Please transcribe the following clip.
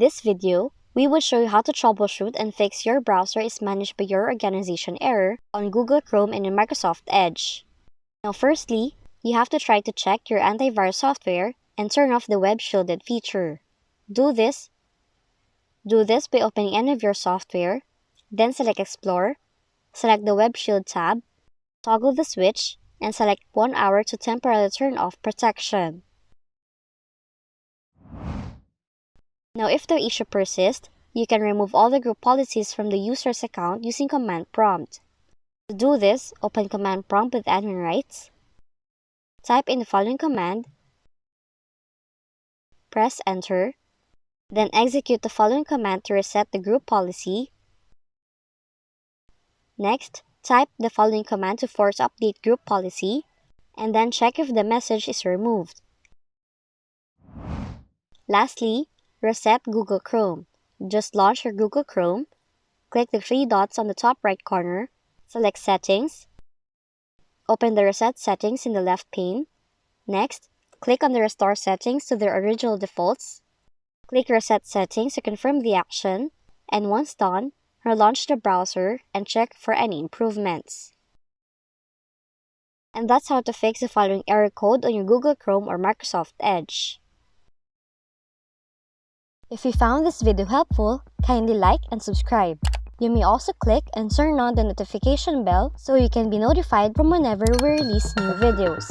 this video, we will show you how to troubleshoot and fix your browser is managed by your organization error on Google Chrome and in Microsoft Edge. Now firstly, you have to try to check your antivirus software and turn off the web shielded feature. Do this by opening any of your software, then select Explore, select the Web Shield tab, toggle the switch, and select 1 hour to temporarily turn off protection. Now if the issue persists, you can remove all the group policies from the user's account using Command Prompt. To do this, open Command Prompt with admin rights, type in the following command, press Enter, then execute the following command to reset the group policy. Next, type the following command to force update group policy, and then check if the message is removed. Lastly, reset Google Chrome. Just launch your Google Chrome, click the 3 dots on the top right corner, select Settings, open the Reset Settings in the left pane. Next, click on the Restore Settings to their original defaults. Click Reset Settings to confirm the action, and once done, relaunch the browser and check for any improvements. And that's how to fix the following error code on your Google Chrome or Microsoft Edge. If you found this video helpful, kindly like and subscribe. You may also click and turn on the notification bell so you can be notified from whenever we release new videos.